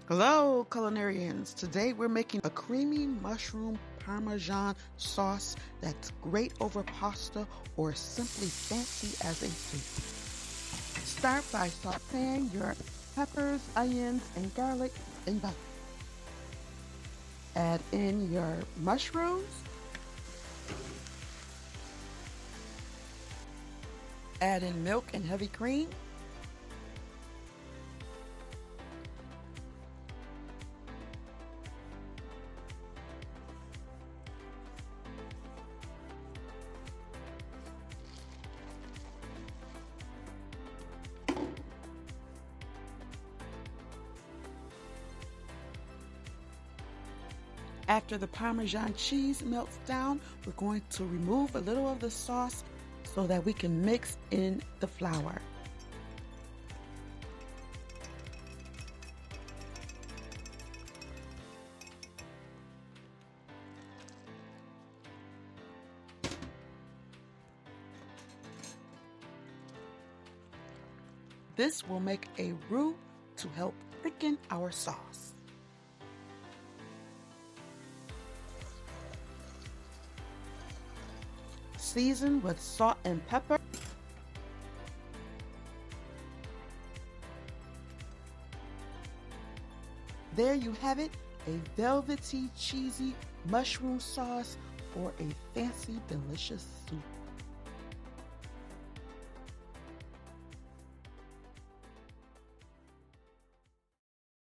Hello, culinarians. Today we're making a creamy mushroom Parmesan sauce that's great over pasta or simply fancy as a soup. Start by sauteing your peppers, onions, and garlic in butter. Add in your mushrooms. Add in milk and heavy cream. After the Parmesan cheese melts down, we're going to remove a little of the sauce so that we can mix in the flour. This will make a roux to help thicken our sauce. Season with salt and pepper. There you have it, a velvety, cheesy mushroom sauce for a fancy, delicious soup.